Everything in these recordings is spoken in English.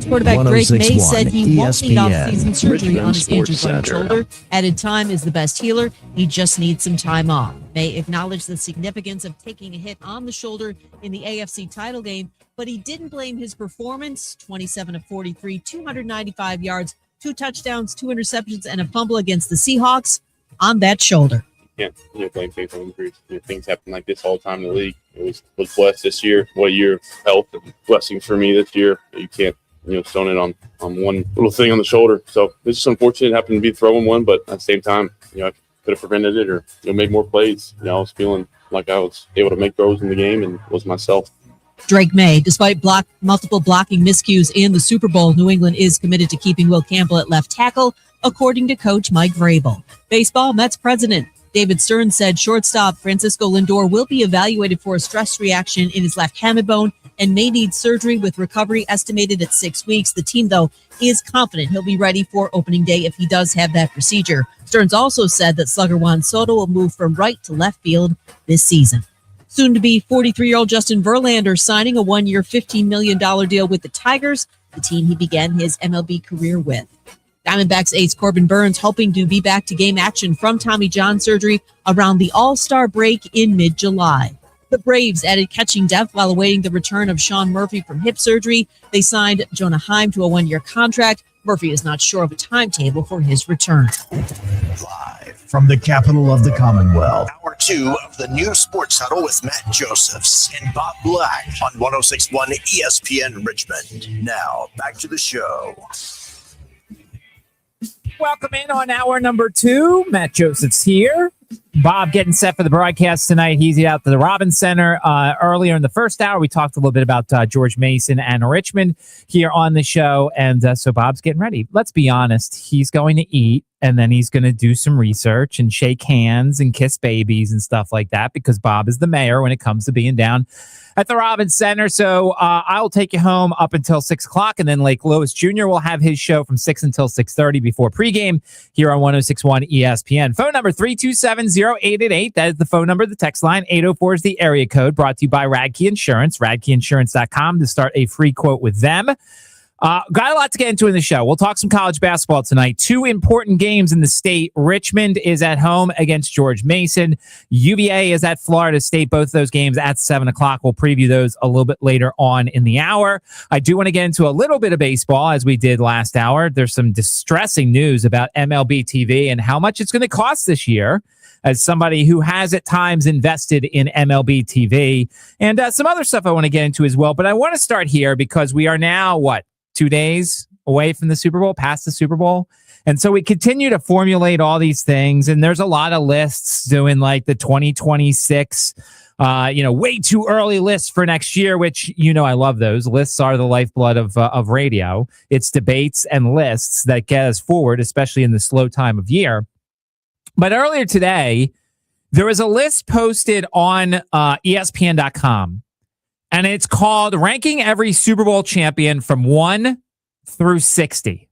Quarterback Drake May said he won't need ESPN. off-season surgery on his injured Sports right Center. shoulder. Added time is the best healer. He just needs some time off. May acknowledged the significance of taking a hit on the shoulder in the AFC title game, but he didn't blame his performance. 27 of 43, 295 yards, 2 touchdowns, 2 interceptions, and a fumble against the Seahawks on that shoulder. Yeah, blame things on injuries. Things happen like this all the time in the league. It was blessed this year. What a year of health and blessings for me this year. You can't, stone it on one little thing on the shoulder. So it's just unfortunate. It happened to be throwing one, but at the same time, I could have prevented it or made more plays. I was feeling like I was able to make throws in the game and was myself. Drake May, despite multiple blocking miscues in the Super Bowl, New England is committed to keeping Will Campbell at left tackle, according to coach Mike Vrabel. Baseball, Mets president David Stern said shortstop Francisco Lindor will be evaluated for a stress reaction in his left hamate bone and may need surgery with recovery estimated at 6 weeks. The team, though, is confident he'll be ready for opening day if he does have that procedure. Stearns also said that slugger Juan Soto will move from right to left field this season. Soon to be 43-year-old Justin Verlander signing a 1-year, $15 million deal with the Tigers, the team he began his MLB career with. Diamondbacks ace Corbin Burns hoping to be back to game action from Tommy John surgery around the All-Star break in mid-July. The Braves added catching depth while awaiting the return of Sean Murphy from hip surgery. They signed Jonah Heim to a 1-year contract. Murphy is not sure of a timetable for his return. Live from the capital of the Commonwealth. Hour 2 of the new Sports Huddle with Matt Josephs and Bob Black on 106.1 ESPN Richmond. Now, back to the show. Welcome in on hour number 2. Matt Josephs here. Bob getting set for the broadcast tonight. He's out to the Robins Center. Earlier in the first hour, we talked a little bit about George Mason and Richmond here on the show. And so Bob's getting ready. Let's be honest. He's going to eat, and then he's going to do some research and shake hands and kiss babies and stuff like that, because Bob is the mayor when it comes to being down at the Robins Center. So I'll take you home up until 6 o'clock, and then Lake Lewis Jr. will have his show from 6 until 6:30 before pregame here on 106.1 ESPN. Phone number 327-0888. That is the phone number. The text line 804 is the area code. Brought to you by Radke Insurance. RadkeInsurance.com to start a free quote with them. Got a lot to get into in the show. We'll talk some college basketball tonight. 2 important games in the state. Richmond is at home against George Mason. UVA is at Florida State. Both of those games at 7 o'clock. We'll preview those a little bit later on in the hour. I do want to get into a little bit of baseball, as we did last hour. There's some distressing news about MLB TV and how much it's going to cost this year, as somebody who has at times invested in MLB TV, and some other stuff I want to get into as well. But I want to start here because we are now, 2 days away from the Super Bowl, past the Super Bowl. And so we continue to formulate all these things. And there's a lot of lists doing like the 2026, way too early lists for next year, which, I love those. Lists are the lifeblood of radio. It's debates and lists that get us forward, especially in the slow time of year. But earlier today, there was a list posted on ESPN.com. And it's called Ranking Every Super Bowl Champion from 1 through 60.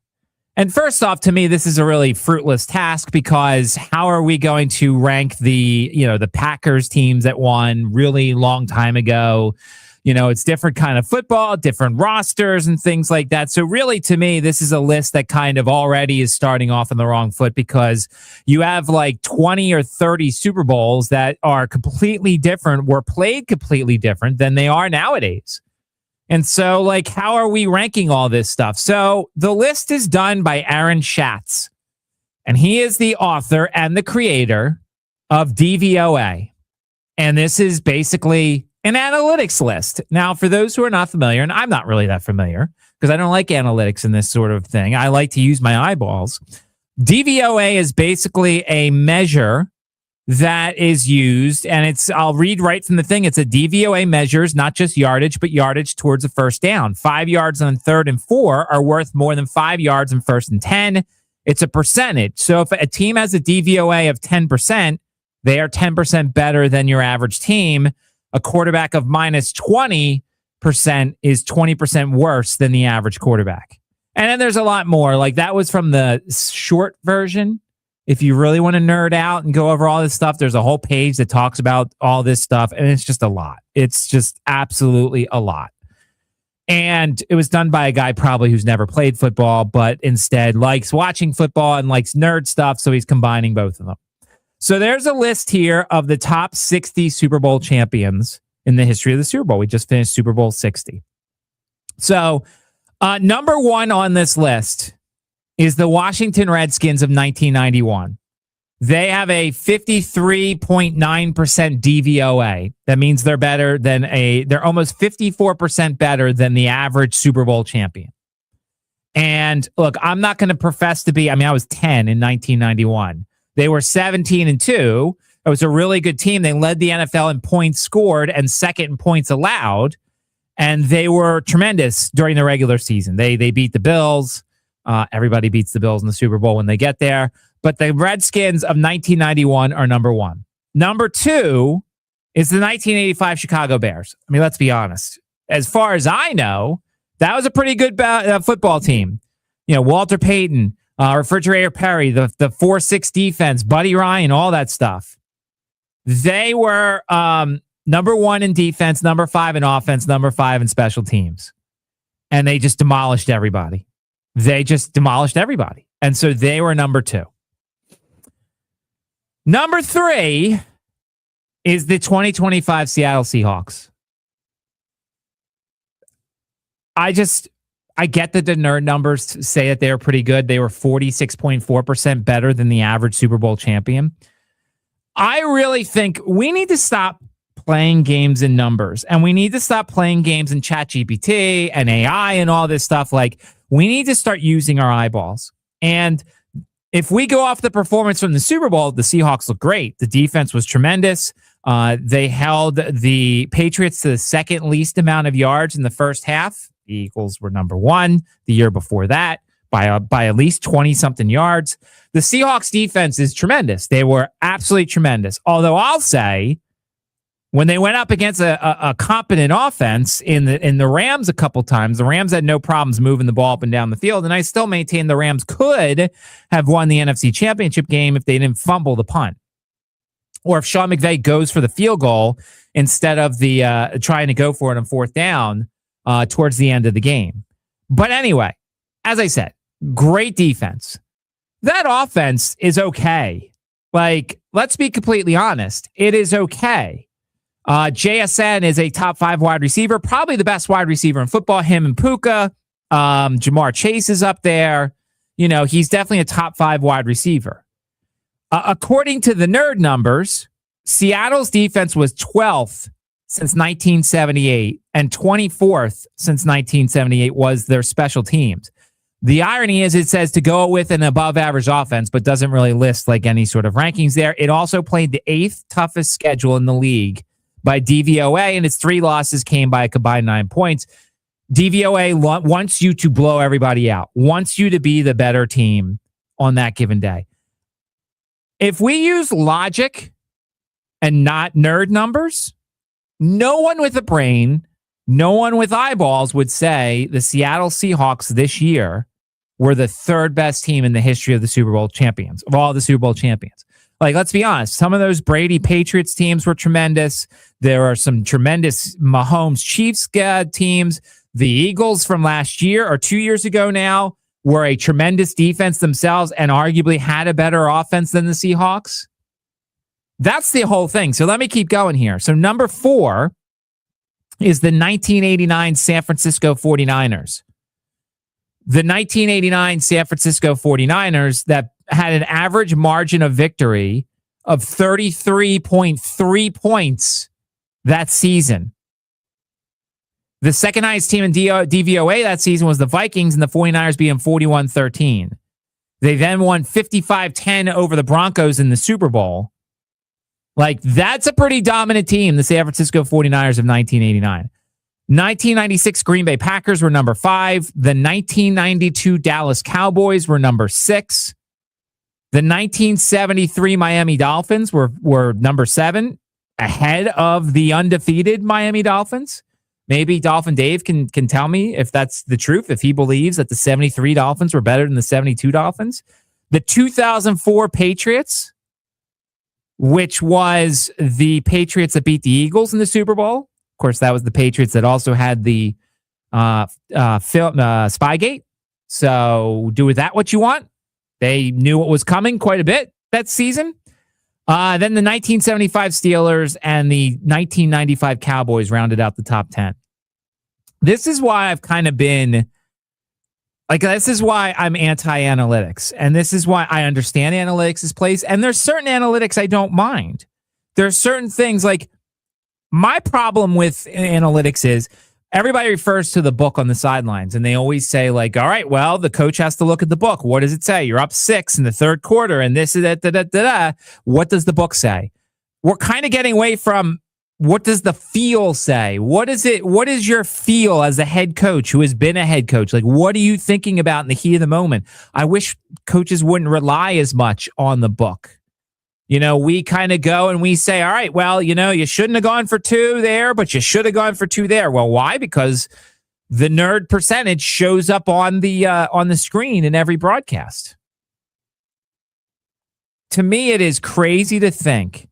And first off, to me, this is a really fruitless task, because how are we going to rank the Packers teams that won really long time ago? It's different kind of football, different rosters and things like that. So really, to me, this is a list that kind of already is starting off on the wrong foot, because you have like 20 or 30 Super Bowls that are completely different, were played completely different than they are nowadays. And so, how are we ranking all this stuff? So the list is done by Aaron Schatz, and he is the author and the creator of DVOA. And this is basically an analytics list. Now, for those who are not familiar, and I'm not really that familiar because I don't like analytics in this sort of thing. I like to use my eyeballs. DVOA is basically a measure that is used, and I'll read right from the thing. It's a DVOA measures not just yardage, but yardage towards a first down. 5 yards on 3rd and 4 are worth more than 5 yards on 1st and 10. It's a percentage. So if a team has a DVOA of 10%, they are 10% better than your average team. A quarterback of minus 20% is 20% worse than the average quarterback. And then there's a lot more. Like, that was from the short version. If you really want to nerd out and go over all this stuff, there's a whole page that talks about all this stuff. And it's just a lot. It's just absolutely a lot. And it was done by a guy probably who's never played football, but instead likes watching football and likes nerd stuff. So he's combining both of them. So there's a list here of the top 60 Super Bowl champions in the history of the Super Bowl. We just finished Super Bowl 60. So number one on this list is the Washington Redskins of 1991. They have a 53.9% DVOA. That means they're they're almost 54% better than the average Super Bowl champion. And look, I'm not going to profess to be, I was 10 in 1991. They were 17-2. It was a really good team. They led the NFL in points scored and second in points allowed. And they were tremendous during the regular season. They beat the Bills. Everybody beats the Bills in the Super Bowl when they get there. But the Redskins of 1991 are number one. Number two is the 1985 Chicago Bears. Let's be honest. As far as I know, that was a pretty good football team. Walter Payton, Refrigerator Perry, the 4-6 defense, Buddy Ryan, all that stuff. They were number one in defense, number 5 in offense, number 5 in special teams. And they just demolished everybody. And so they were number two. Number 3 is the 2025 Seattle Seahawks. I get that the nerd numbers say that they were pretty good. They were 46.4% better than the average Super Bowl champion. I really think we need to stop playing games in numbers, and we need to stop playing games in ChatGPT and AI and all this stuff. We need to start using our eyeballs. And if we go off the performance from the Super Bowl, the Seahawks look great. The defense was tremendous. They held the Patriots to the second least amount of yards in the first half. The Eagles were number one the year before that by at least 20-something yards. The Seahawks defense is tremendous. They were absolutely tremendous. Although I'll say, when they went up against a competent offense in the Rams a couple times, the Rams had no problems moving the ball up and down the field, and I still maintain the Rams could have won the NFC Championship game if they didn't fumble the punt. Or if Sean McVay goes for the field goal instead of the trying to go for it on fourth down towards the end of the game. But anyway, as I said, great defense. That offense is okay. Let's be completely honest. It is okay. JSN is a top 5 wide receiver, probably the best wide receiver in football. Him and Puka. Jamar Chase is up there. He's definitely a top 5 wide receiver. According to the nerd numbers, Seattle's defense was 12th since 1978, and 24th since 1978 was their special teams. The irony is it says to go with an above average offense, but doesn't really list any sort of rankings there. It also played the 8th toughest schedule in the league by DVOA, and its 3 losses came by a combined 9 points. DVOA wants you to blow everybody out, wants you to be the better team on that given day. If we use logic and not nerd numbers, no one with a brain, no one with eyeballs would say the Seattle Seahawks this year were the 3rd best team in the history of the Super Bowl champions, of all the Super Bowl champions. Let's be honest, some of those Brady Patriots teams were tremendous. There are some tremendous Mahomes Chiefs teams. The Eagles from last year or 2 years ago now were a tremendous defense themselves and arguably had a better offense than the Seahawks. That's the whole thing. So let me keep going here. So number 4 is the 1989 San Francisco 49ers. The 1989 San Francisco 49ers that had an average margin of victory of 33.3 points that season. The second highest team in DVOA that season was the Vikings, and the 49ers beat them 41-13. They then won 55-10 over the Broncos in the Super Bowl. That's a pretty dominant team, the San Francisco 49ers of 1989. 1996 Green Bay Packers were number 5. The 1992 Dallas Cowboys were number 6. The 1973 Miami Dolphins were number 7, ahead of the undefeated Miami Dolphins. Maybe Dolphin Dave can tell me if that's the truth, if he believes that the 73 Dolphins were better than the 72 Dolphins. The 2004 Patriots, which was the Patriots that beat the Eagles in the Super Bowl. Of course, that was the Patriots that also had the Spygate. So do with that what you want. They knew what was coming quite a bit that season. Then the 1975 Steelers and the 1995 Cowboys rounded out the top 10. This is why I've kind of been this is why I'm anti-analytics. And this is why I understand analytics' place. And there's certain analytics I don't mind. There's certain things like my problem with analytics is everybody refers to the book on the sidelines and they always say like, all right, well, the coach has to look at the book. What does it say? You're up 6 in the third quarter and this is that. What does the book say? We're kind of getting away from what does the feel say? What is it? What is your feel as a head coach who has been a head coach? Like, what are you thinking about in the heat of the moment? I wish coaches wouldn't rely as much on the book. You know, we kind of go and we say, all right, well, you know, you shouldn't have gone for 2 there, but you should have gone for 2 there. Well, why? Because the nerd percentage shows up on the screen in every broadcast. To me, it is crazy to think,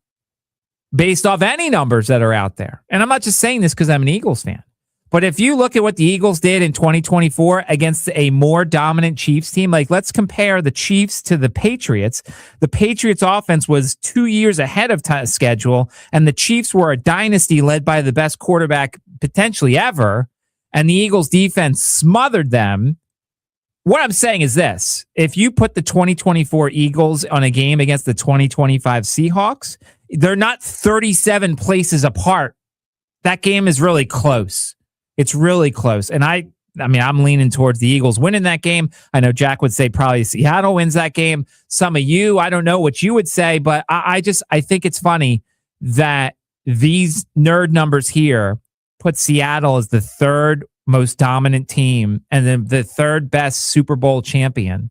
based off any numbers that are out there. And I'm not just saying this because I'm an Eagles fan. But if you look at what the Eagles did in 2024 against a more dominant Chiefs team, like let's compare the Chiefs to the Patriots. The Patriots offense was 2 years ahead of schedule, and the Chiefs were a dynasty led by the best quarterback potentially ever, and the Eagles defense smothered them. What I'm saying is this. If you put the 2024 Eagles on a game against the 2025 Seahawks, they're not 37 places apart. That game is really close. It's really close. And I mean, I'm leaning towards the Eagles winning that game. I know Jack would say probably Seattle wins that game. Some of you, I don't know what you would say, but I think it's funny that these nerd numbers here put Seattle as the third most dominant team and then the third best Super Bowl champion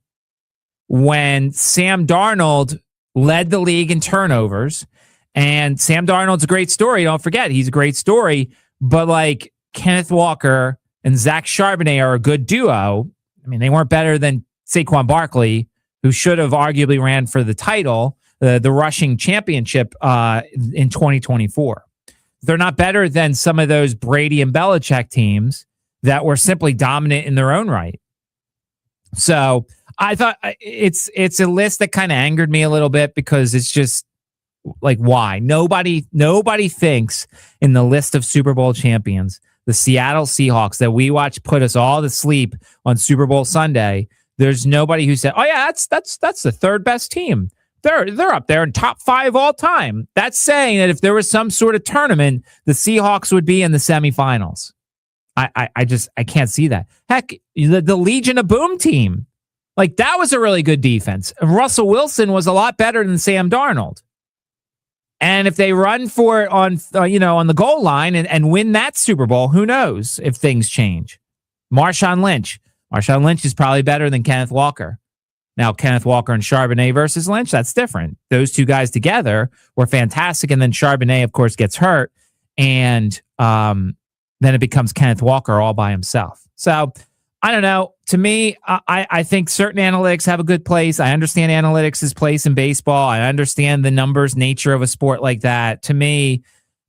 when Sam Darnold led the league in turnovers. And Sam Darnold's a great story. Don't forget, he's a great story. But like Kenneth Walker and Zach Charbonnet are a good duo. I mean, they weren't better than Saquon Barkley, who should have arguably ran for the title, the rushing championship in 2024. They're not better than some of those Brady and Belichick teams that were simply dominant in their own right. So I thought it's a list that kind of angered me a little bit because it's just, like, why? Nobody thinks in the list of Super Bowl champions, the Seattle Seahawks that we watch put us all to sleep on Super Bowl Sunday. There's nobody who said, "Oh yeah, that's the third best team. They're up there in top 5 all time." That's saying that if there was some sort of tournament, the Seahawks would be in the semifinals. I can't see that. Heck, the Legion of Boom team, like that was a really good defense. Russell Wilson was a lot better than Sam Darnold. And if they run for it on the goal line and win that Super Bowl, who knows if things change? Marshawn Lynch is probably better than Kenneth Walker. Now, Kenneth Walker and Charbonnet versus Lynch, that's different. Those two guys together were fantastic. And then Charbonnet, of course, gets hurt. And then it becomes Kenneth Walker all by himself. So I don't know. To me, I think certain analytics have a good place. I understand analytics' place in baseball. I understand the numbers nature of a sport like that. To me,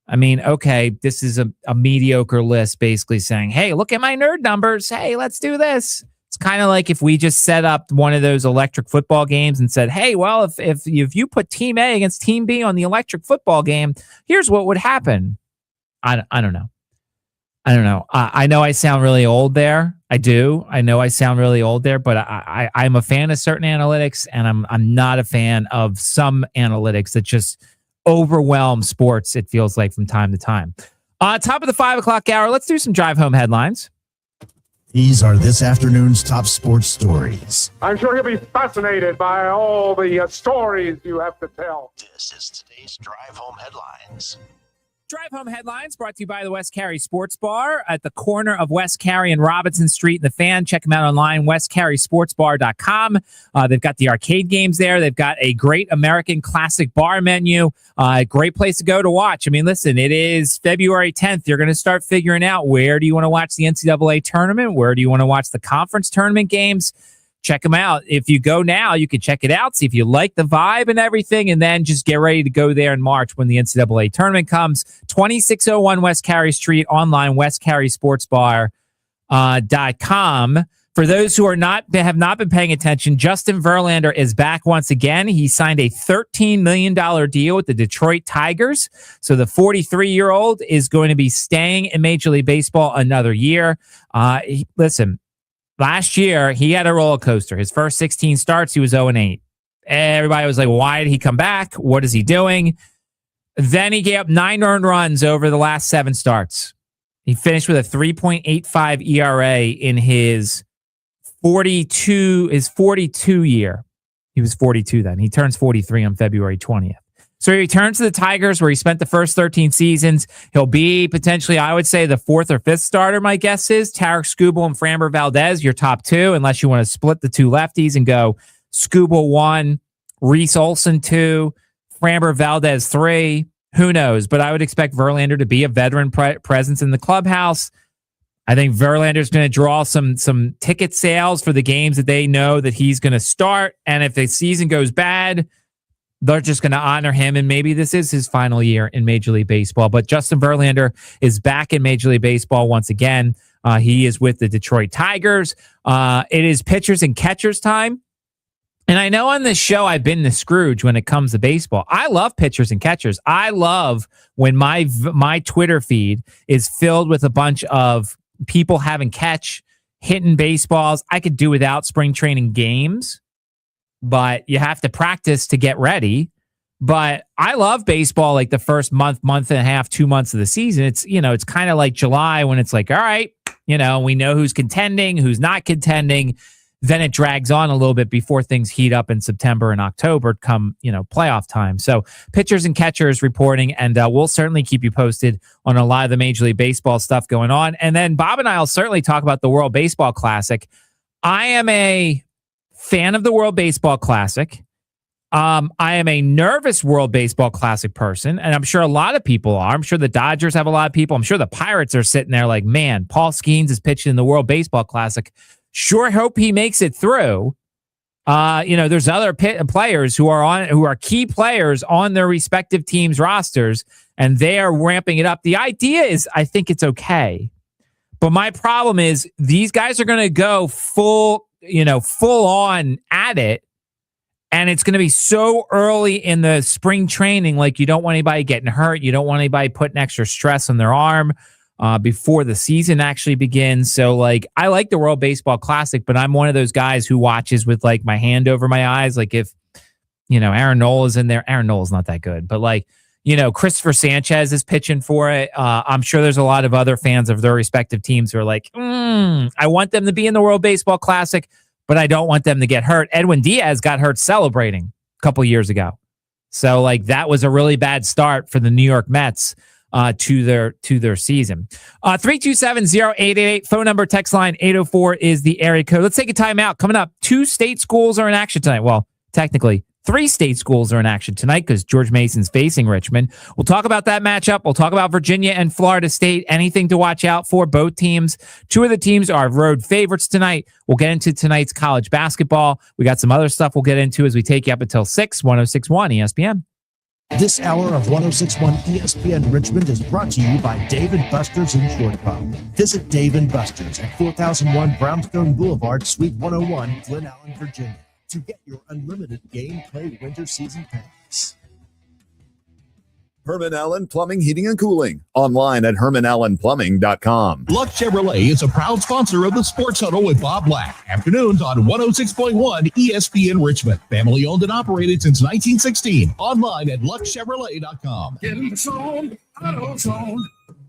I mean, okay, this is a mediocre list basically saying, hey, look at my nerd numbers. Hey, let's do this. It's kind of like if we just set up one of those electric football games and said, hey, well, if you put Team A against Team B on the electric football game, here's what would happen. I don't know. I know I sound really old there. I do. I know I sound really old there, but I'm a fan of certain analytics, and I'm not a fan of some analytics that just overwhelm sports, it feels like, from time to time. Top of the 5 o'clock hour, let's do some drive home headlines. These are this afternoon's top sports stories. I'm sure he'll be fascinated by all the stories you have to tell. This is today's drive home headlines. Drive Home Headlines brought to you by the West Cary Sports Bar at the corner of West Cary and Robinson Street in the Fan. Check them out online, westcarysportsbar.com. They've got the arcade games there. They've got a great American classic bar menu. Great place to go to watch. I mean, listen, it is February 10th. You're going to start figuring out where do you want to watch the NCAA tournament? Where do you want to watch the conference tournament games? Check them out. If you go now, you can check it out, see if you like the vibe and everything, and then just get ready to go there in March when the NCAA tournament comes. 2601 West Cary Street, online, West Cary Sports Bar. .com. For those who have not been paying attention, Justin Verlander is back once again. He signed a $13 million deal with the Detroit Tigers. So the 43-year-old is going to be staying in Major League Baseball another year. Listen, last year he had a roller coaster. His first 16 starts, he was 0-8. Everybody was like, why did he come back? What is he doing? Then he gave up 9 earned runs over the last 7 starts. He finished with a 3.85 ERA in his 42 year. He was 42 then. He turns 43 on February 20th. So he returns to the Tigers where he spent the first 13 seasons. He'll be potentially, I would say, the 4th or 5th starter, my guess is. Tarek Skubal and Framber Valdez, your top 2, unless you want to split the 2 lefties and go Skubal 1, Reese Olson 2, Framber Valdez 3. Who knows? But I would expect Verlander to be a veteran presence in the clubhouse. I think Verlander's going to draw some ticket sales for the games that they know that he's going to start. And if the season goes bad, they're just going to honor him. And maybe this is his final year in Major League Baseball. But Justin Verlander is back in Major League Baseball once again. He is with the Detroit Tigers. It is pitchers and catchers time. And I know on this show I've been the Scrooge when it comes to baseball. I love pitchers and catchers. I love when my Twitter feed is filled with a bunch of people having hitting baseballs. I could do without spring training games, but you have to practice to get ready. But I love baseball like the first month and a half, 2 months of the season. It's, it's kind of like July when it's like, all right, we know who's contending, who's not contending. Then it drags on a little bit before things heat up in September and October come, playoff time. So pitchers and catchers reporting, and we'll certainly keep you posted on a lot of the Major League Baseball stuff going on. And then Bob and I will certainly talk about the World Baseball Classic. I am a fan of the World Baseball Classic. I am a nervous World Baseball Classic person, and I'm sure a lot of people are. I'm sure the Dodgers have a lot of people. I'm sure the Pirates are sitting there like, man, Paul Skeens is pitching in the World Baseball Classic. Sure hope he makes it through. There's other players who are key players on their respective teams' rosters, and they are ramping it up. The idea is, I think it's okay. But my problem is these guys are going to go full on at it. And it's going to be so early in the spring training. Like, you don't want anybody getting hurt. You don't want anybody putting extra stress on their arm before the season actually begins. So, like, I like the World Baseball Classic, but I'm one of those guys who watches with, like, my hand over my eyes. Like, if, Aaron Nola is in there. Aaron Nola's not that good. But, like, Christopher Sanchez is pitching for it. I'm sure there's a lot of other fans of their respective teams who are like, I want them to be in the World Baseball Classic, but I don't want them to get hurt. Edwin Diaz got hurt celebrating a couple years ago. So, like, that was a really bad start for the New York Mets to their season. 327-0888, phone number, text line 804 is the area code. Let's take a timeout. Coming up, 2 state schools are in action tonight. Well, technically, 3 state schools are in action tonight because George Mason's facing Richmond. We'll talk about that matchup. We'll talk about Virginia and Florida State. Anything to watch out for both teams. 2 of the teams are road favorites tonight. We'll get into tonight's college basketball. We got some other stuff we'll get into as we take you up until 6, 106.1 ESPN. This hour of 106.1 ESPN Richmond is brought to you by Dave & Buster's in Short Pump. Visit Dave & Buster's at 4001 Brownstone Boulevard, Suite 101, Glen Allen, Virginia, to get your unlimited game play winter season pass. Herman Allen Plumbing, Heating, and Cooling. Online at HermanAllenPlumbing.com. Luck Chevrolet is a proud sponsor of the Sports Huddle with Bob Black. Afternoons on 106.1 ESPN Richmond. Family owned and operated since 1916. Online at LuckChevrolet.com. Get in the zone, auto zone.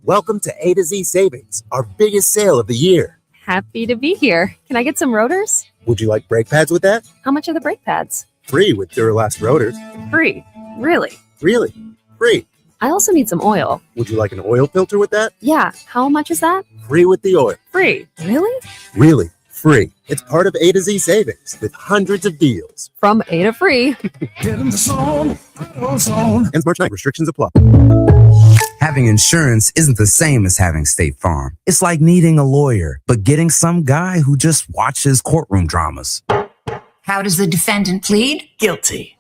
Welcome to A to Z Savings, our biggest sale of the year. Happy to be here. Can I get some rotors? Would you like brake pads with that? How much are the brake pads? Free with Duralast rotors. Free. Really? Really? Free. I also need some oil. Would you like an oil filter with that? Yeah. How much is that? Free with the oil. Free. Really? Really. Free. It's part of A to Z Savings with hundreds of deals. From A to free. Get in the zone, auto zone. Ends March 9th. Restrictions apply. Having insurance isn't the same as having State Farm. It's like needing a lawyer, but getting some guy who just watches courtroom dramas. How does the defendant plead? Guilty.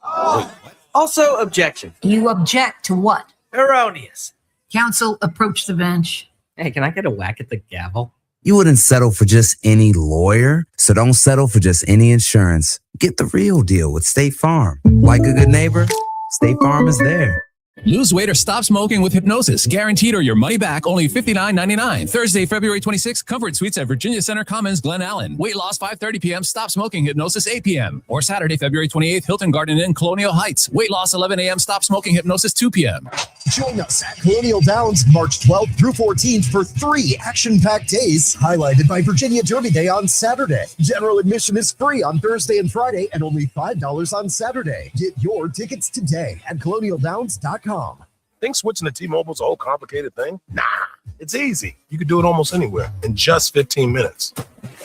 Also, objection. You object to what? Erroneous. Counsel, approach the bench. Hey, can I get a whack at the gavel? You wouldn't settle for just any lawyer, so don't settle for just any insurance. Get the real deal with State Farm. Like a good neighbor, State Farm is there. Lose weight or stop smoking with hypnosis. Guaranteed or your money back, only $59.99. Thursday, February 26th, Comfort Suites at Virginia Center Commons, Glen Allen. Weight loss 5:30 p.m., stop smoking, hypnosis 8 p.m. Or Saturday, February 28th, Hilton Garden Inn, Colonial Heights. Weight loss 11 a.m., stop smoking, hypnosis 2 p.m. Join us at Colonial Downs March 12th through 14th for 3 action-packed days, highlighted by Virginia Derby Day on Saturday. General admission is free on Thursday and Friday and only $5 on Saturday. Get your tickets today at colonialdowns.com. Think switching to T-Mobile's a whole complicated thing? Nah, it's easy. You can do it almost anywhere in just 15 minutes.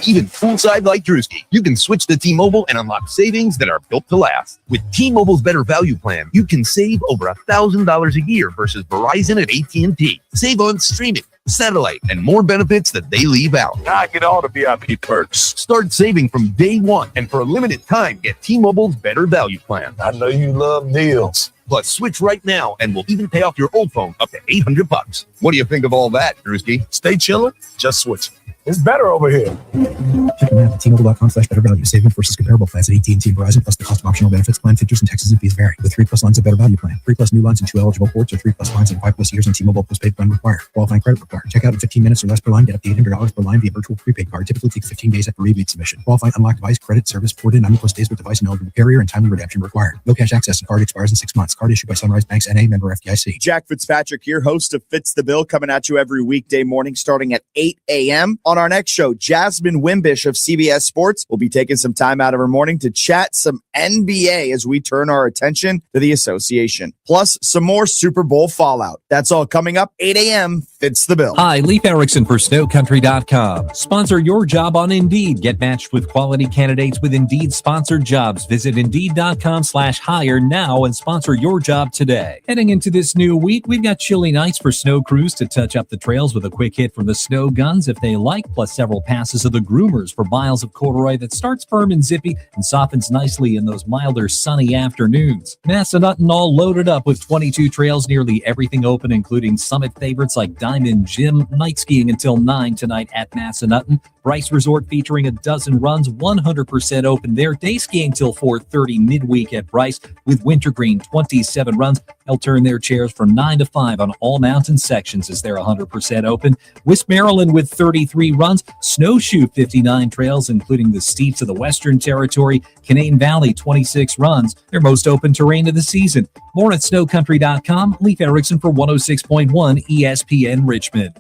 Even poolside like Drewski, you can switch to T-Mobile and unlock savings that are built to last. With T-Mobile's Better Value Plan, you can save over $1,000 a year versus Verizon and AT&T. Save on streaming, satellite, and more benefits that they leave out. I get all the VIP perks. Start saving from day one, and for a limited time, get T-Mobile's Better Value Plan. I know you love deals. Plus, switch right now, and we'll even pay off your old phone up to $800. What do you think of all that, Drewski? Stay chilling, just switch. It's better over here. Check them out at T-Mobile.com/better value. Savings versus comparable plans at AT&T and Verizon, plus the cost of optional benefits. Plan features and taxes and fees vary. With 3+ lines of Better Value Plan, 3+ new lines and 2 eligible ports, or 3+ lines and 5+ years on T-Mobile postpaid plan required. Qualifying credit required. Check out in 15 minutes or less per line. Get up to $800 per line via virtual prepaid card. Typically takes 15 days after rebate submission. Qualifying unlocked device credit service ported 90+ days with device and eligible carrier, and timely redemption required. No cash access and card expires in 6 months. Card issued by Sunrise Banks N.A. member FDIC. Jack Fitzpatrick here, host of Fits the Bill, coming at you every weekday morning starting at 8 a.m. On our next show, Jasmine Wimbish of CBS Sports will be taking some time out of her morning to chat some NBA as we turn our attention to the association. Plus, some more Super Bowl fallout. That's all coming up 8 a.m. Fits the Bill. Hi, Leif Erickson for SnowCountry.com. Sponsor your job on Indeed. Get matched with quality candidates with Indeed sponsored jobs. Visit Indeed.com/hire now and sponsor your job today. Heading into this new week, we've got chilly nights for snow crews to touch up the trails with a quick hit from the snow guns if they like, plus several passes of the groomers for miles of corduroy that starts firm and zippy and softens nicely in those milder sunny afternoons. Massanutten all loaded up with 22 trails, nearly everything open, including summit favorites like Diamond Jim. Night skiing until 9 tonight at Massanutten. Bryce Resort featuring a dozen runs, 100% open there. Day skiing till 4:30 midweek at Bryce with Wintergreen, 27 runs. They'll turn their chairs from 9 to 5 on all mountain sections as they're 100% open. Wisp, Maryland with 33 runs. Snowshoe, 59 trails, including the steeps of the Western Territory. Canaan Valley, 26 runs. Their most open terrain of the season. More at snowcountry.com. Leif Erickson for 106.1 ESPN Richmond.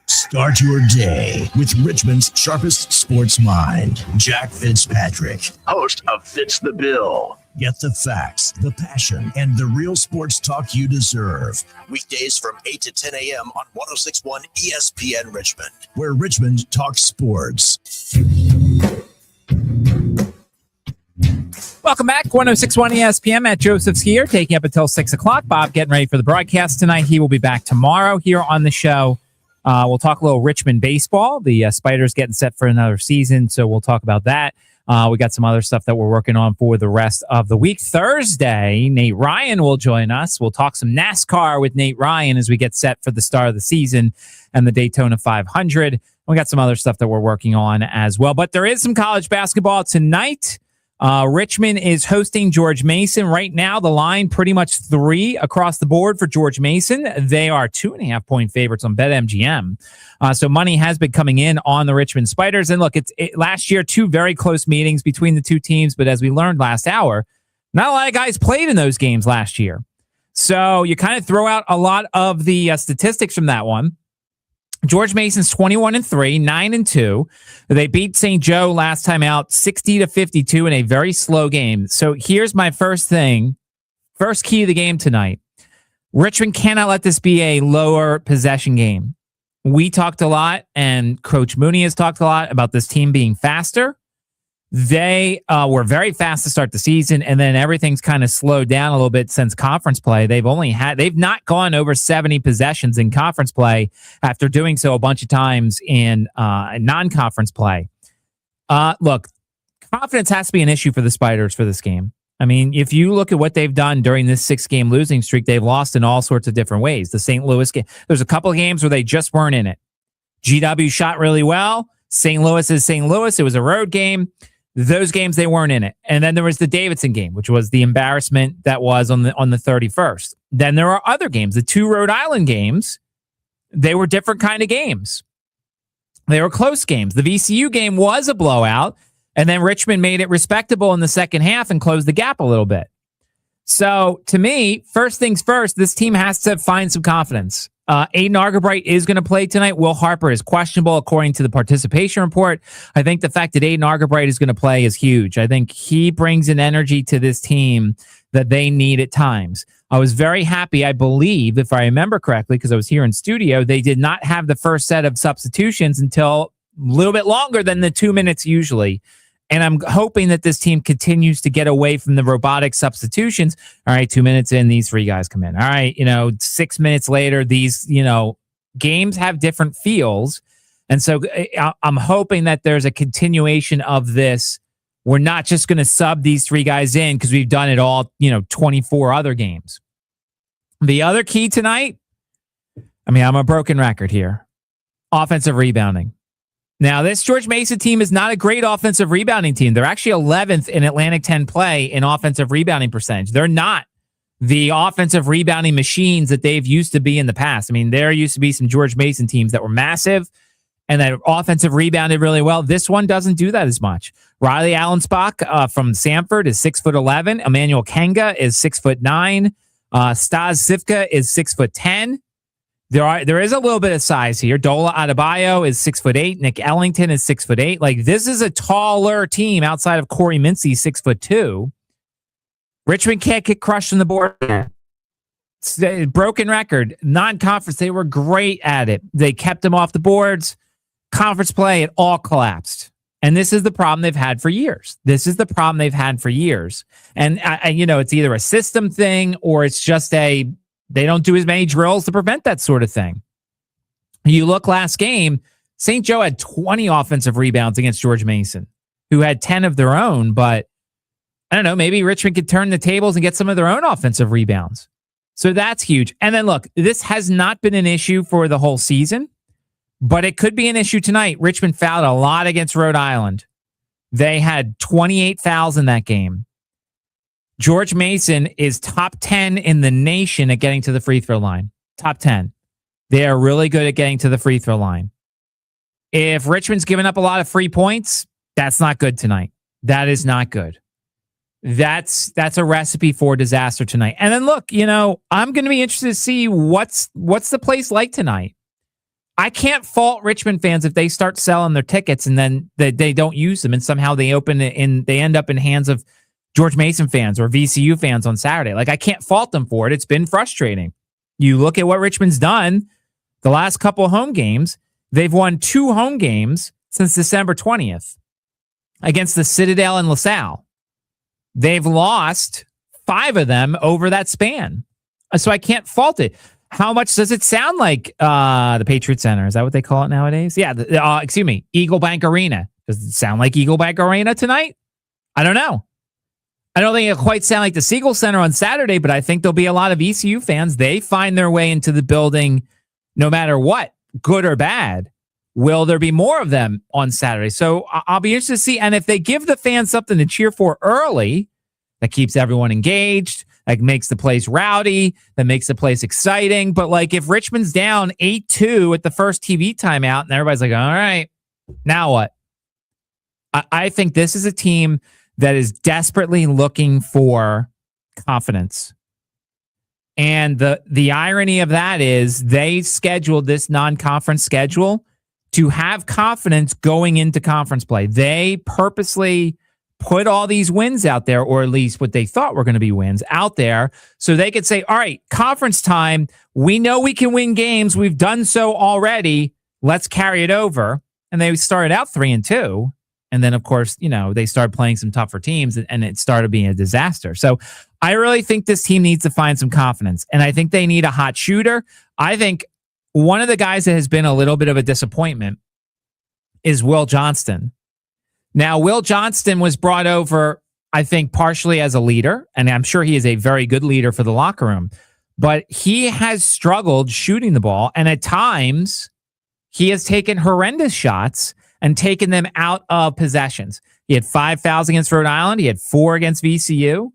Start your day with Richmond's sharpest sports mind, Jack Fitzpatrick, host of Fits the Bill. Get the facts, the passion, and the real sports talk you deserve. Weekdays from 8 to 10 a.m. on 106.1 ESPN Richmond, where Richmond talks sports. Welcome back. 106.1 ESPN. Matt Joseph's here, taking up until 6 o'clock. Bob getting ready for the broadcast tonight. He will be back tomorrow here on the show. We'll talk a little Richmond baseball. The Spiders getting set for another season, so we'll talk about that. We got some other stuff that we're working on for the rest of the week. Thursday, Nate Ryan will join us. We'll talk some NASCAR with Nate Ryan as we get set for the start of the season and the Daytona 500. We got some other stuff that we're working on as well. But there is some college basketball tonight. Richmond is hosting George Mason. Right now, the line pretty much 3 across the board for George Mason. They are 2.5-point favorites on BetMGM. So money has been coming in on the Richmond Spiders. And look, last year, 2 very close meetings between the two teams. But as we learned last hour, not a lot of guys played in those games last year. So you kind of throw out a lot of the statistics from that one. George Mason's 21-3, 9-2. They beat St. Joe last time out 60-52 in a very slow game. So here's my first thing. First key of the game tonight. Richmond cannot let this be a lower possession game. We talked a lot, and Coach Mooney has talked a lot about this team being faster. They were very fast to start the season, and then everything's kind of slowed down a little bit since conference play. They've not gone over 70 possessions in conference play after doing so a bunch of times in non-conference play. Look, confidence has to be an issue for the Spiders for this game. I mean, if you look at what they've done during this 6-game losing streak, they've lost in all sorts of different ways. The St. Louis game, there's a couple of games where they just weren't in it. GW shot really well. St. Louis is St. Louis. It was a road game. Those games, they weren't in it. And then there was the Davidson game, which was the embarrassment that was on the 31st. Then there are other games. The 2 Rhode Island games, they were different kind of games. They were close games. The VCU game was a blowout, and then Richmond made it respectable in the second half and closed the gap a little bit. So, to me, first things first, this team has to find some confidence. Aiden Argabright is going to play tonight. Will Harper is questionable according to the participation report. I think the fact that Aiden Argabright is going to play is huge. I think he brings an energy to this team that they need at times. I was very happy, I believe, if I remember correctly, because I was here in studio, they did not have the first set of substitutions until a little bit longer than the 2 minutes usually. And I'm hoping that this team continues to get away from the robotic substitutions. All right, 2 minutes in, these 3 guys come in. All right, 6 minutes later, these, games have different feels. And so I'm hoping that there's a continuation of this. We're not just going to sub these 3 guys in because we've done it all, 24 other games. The other key tonight, I'm a broken record here. Offensive rebounding. Now, this George Mason team is not a great offensive rebounding team. They're actually 11th in Atlantic 10 play in offensive rebounding percentage. They're not the offensive rebounding machines that they've used to be in the past. There used to be some George Mason teams that were massive and that offensive rebounded really well. This one doesn't do that as much. Riley Allensbach from Sanford is 6'11". Emmanuel Kenga is 6'9". Stas Sivka is 6'10". There is a little bit of size here. Dola Adebayo is 6'8". Nick Ellington is 6'8". Like, this is a taller team outside of Corey Mincy, 6'2". Richmond can't get crushed on the board. It's a broken record. Non-conference, they were great at it. They kept them off the boards. Conference play, it all collapsed. And this is the problem they've had for years. And, it's either a system thing or it's just they don't do as many drills to prevent that sort of thing. You look last game, St. Joe had 20 offensive rebounds against George Mason, who had 10 of their own, but I don't know, maybe Richmond could turn the tables and get some of their own offensive rebounds. So that's huge. And then look, this has not been an issue for the whole season, but it could be an issue tonight. Richmond fouled a lot against Rhode Island. They had 28 fouls in that game. George Mason is top 10 in the nation at getting to the free throw line. Top 10. They are really good at getting to the free throw line. If Richmond's given up a lot of free points, that's not good tonight. That is not good. That's a recipe for disaster tonight. And then look, I'm going to be interested to see what's the place like tonight. I can't fault Richmond fans if they start selling their tickets and then they don't use them and somehow they end up in hands of George Mason fans or VCU fans on Saturday. Like, I can't fault them for it. It's been frustrating. You look at what Richmond's done the last couple of home games. They've won 2 home games since December 20th against the Citadel and LaSalle. They've lost 5 of them over that span. So I can't fault it. How much does it sound like the Patriot Center? Is that what they call it nowadays? Yeah. Eagle Bank Arena. Does it sound like Eagle Bank Arena tonight? I don't know. I don't think it'll quite sound like the Siegel Center on Saturday, but I think there'll be a lot of ECU fans. They find their way into the building no matter what, good or bad. Will there be more of them on Saturday? So I'll be interested to see. And if they give the fans something to cheer for early, that keeps everyone engaged, that makes the place rowdy, that makes the place exciting. But like if Richmond's down 8-2 at the first TV timeout and everybody's like, all right, now what? I think this is a team that is desperately looking for confidence. And the irony of that is they scheduled this non-conference schedule to have confidence going into conference play. They purposely put all these wins out there, or at least what they thought were going to be wins out there, so they could say, all right, conference time, we know we can win games. We've done so already. Let's carry it over. And they started out 3-2. And then, of course, they started playing some tougher teams and it started being a disaster. So I really think this team needs to find some confidence. And I think they need a hot shooter. I think one of the guys that has been a little bit of a disappointment is Will Johnston. Now, Will Johnston was brought over, I think, partially as a leader. And I'm sure he is a very good leader for the locker room. But he has struggled shooting the ball. And at times, he has taken horrendous shots and taken them out of possessions. He had 5 fouls against Rhode Island. He had 4 against VCU.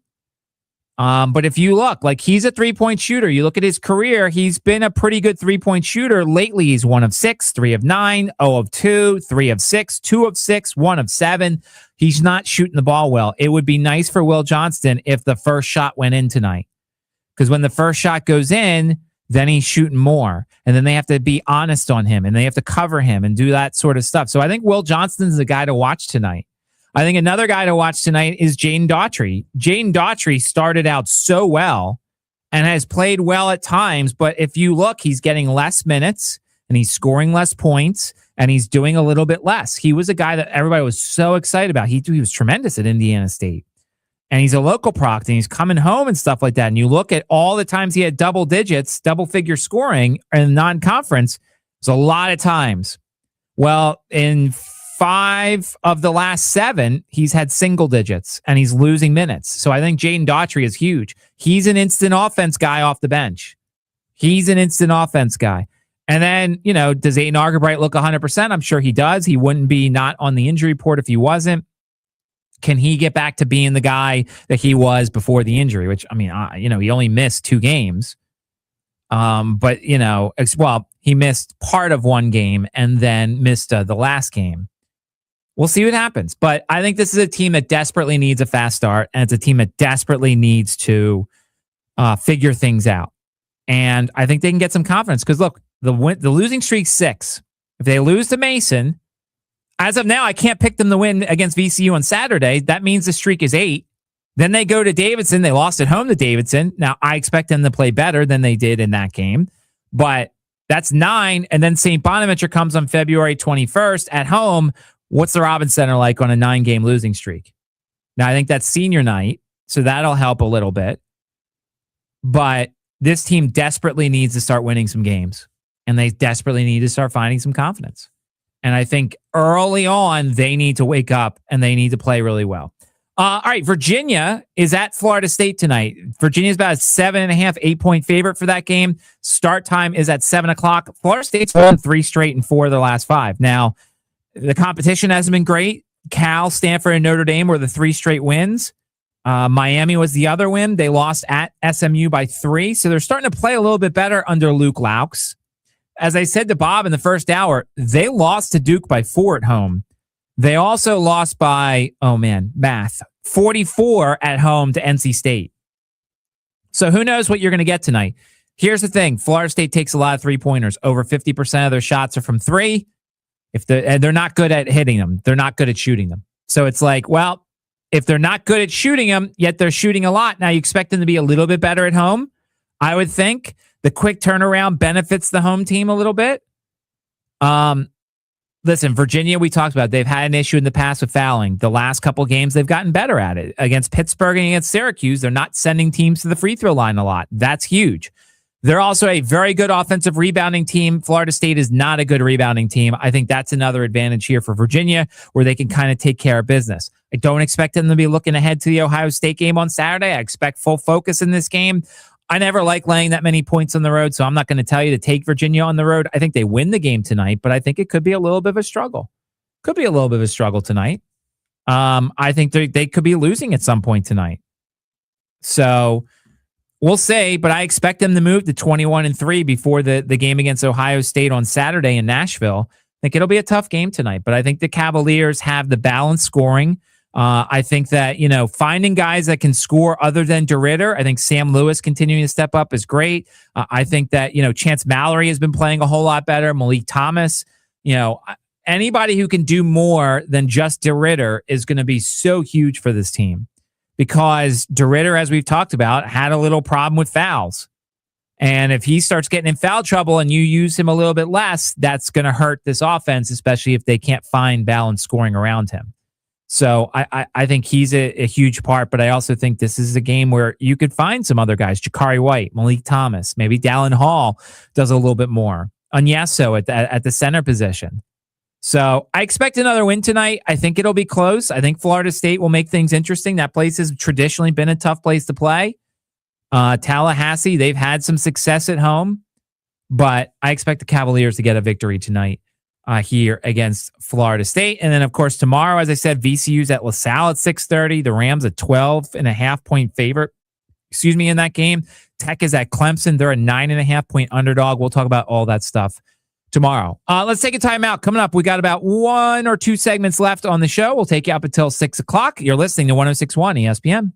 But if you look, like, he's a three-point shooter. You look at his career, he's been a pretty good three-point shooter. Lately, he's 1 of 6, 3 of 9, 0 of 2, 3 of 6, 2 of 6, 1 of 7. He's not shooting the ball well. It would be nice for Will Johnston if the first shot went in tonight. Because when the first shot goes in, then he's shooting more. And then they have to be honest on him, and they have to cover him and do that sort of stuff. So I think Will Johnston's the guy to watch tonight. I think another guy to watch tonight is Jaden Daughtry. Jaden Daughtry started out so well and has played well at times, but if you look, he's getting less minutes and he's scoring less points and he's doing a little bit less. He was a guy that everybody was so excited about. He was tremendous at Indiana State. And he's a local proc and he's coming home and stuff like that. And you look at all the times he had double digits, double figure scoring in non-conference, it's a lot of times. Well, in 5 of the last 7, he's had single digits and he's losing minutes. So I think Jaden Daughtry is huge. He's an instant offense guy off the bench. He's an instant offense guy. And then, you know, does Aiden Argerbright look 100%? I'm sure he does. He wouldn't be not on the injury report if he wasn't. Can he get back to being the guy that he was before the injury? Which, I mean, you know, he only missed 2 games. But, you know, he missed part of one game and then missed the last game. We'll see what happens. But I think this is a team that desperately needs a fast start, and it's a team that desperately needs to figure things out. And I think they can get some confidence because, look, the losing streak's 6. If they lose to Mason, as of now, I can't pick them to win against VCU on Saturday. That means the streak is 8. Then they go to Davidson. They lost at home to Davidson. Now, I expect them to play better than they did in that game, but that's 9. And then St. Bonaventure comes on February 21st at home. What's the Robins Center like on a 9-game losing streak? Now, I think that's senior night, so that'll help a little bit. But this team desperately needs to start winning some games, and they desperately need to start finding some confidence. And I think early on, they need to wake up, and they need to play really well. All right, Virginia is at Florida State tonight. Virginia's about a 7.5, 8-point favorite for that game. Start time is at 7 o'clock. Florida State's won 3 straight and 4 of the last 5. Now, the competition hasn't been great. Cal, Stanford, and Notre Dame were the 3 straight wins. Miami was the other win. They lost at SMU by 3. So they're starting to play a little bit better under Luke Laux. As I said to Bob in the first hour, they lost to Duke by 4 at home. They also lost by, 44 at home to NC State. So who knows what you're going to get tonight. Here's the thing. Florida State takes a lot of three-pointers. Over 50% of their shots are from 3. They're not good at hitting them. They're not good at shooting them. So it's like, well, if they're not good at shooting them, yet they're shooting a lot, now you expect them to be a little bit better at home. I would think the quick turnaround benefits the home team a little bit. Listen, Virginia, we talked about, they've had an issue in the past with fouling. The last couple games, they've gotten better at it. Against Pittsburgh and against Syracuse, they're not sending teams to the free throw line a lot. That's huge. They're also a very good offensive rebounding team. Florida State is not a good rebounding team. I think that's another advantage here for Virginia, where they can kind of take care of business. I don't expect them to be looking ahead to the Ohio State game on Saturday. I expect full focus in this game. I never like laying that many points on the road, so I'm not going to tell you to take Virginia on the road. I think they win the game tonight, but I think it could be a little bit of a struggle. Could be a little bit of a struggle tonight. I think they could be losing at some point tonight. So we'll see, but I expect them to move to 21-3 before the game against Ohio State on Saturday in Nashville. I think it'll be a tough game tonight, but I think the Cavaliers have the balanced scoring. I think that, finding guys that can score other than DeRidder, I think Sam Lewis continuing to step up is great. I think that, Chance Mallory has been playing a whole lot better. Malik Thomas, anybody who can do more than just DeRidder is going to be so huge for this team, because DeRidder, as we've talked about, had a little problem with fouls. And if he starts getting in foul trouble and you use him a little bit less, that's going to hurt this offense, especially if they can't find balanced scoring around him. So I think he's a huge part, but I also think this is a game where you could find some other guys, Jakari White, Malik Thomas, maybe Dallin Hall does a little bit more. Onyeso at the center position. So I expect another win tonight. I think it'll be close. I think Florida State will make things interesting. That place has traditionally been a tough place to play. Tallahassee, they've had some success at home, but I expect the Cavaliers to get a victory tonight. here against Florida State. And then, of course, tomorrow, as I said, VCU's at LaSalle at 6:30. The Rams a 12.5-point favorite, in that game. Tech is at Clemson. They're a 9.5-point underdog. We'll talk about all that stuff tomorrow. Let's take a timeout. Coming up, we got about 1 or 2 segments left on the show. We'll take you up until 6 o'clock. You're listening to 106.1 ESPN.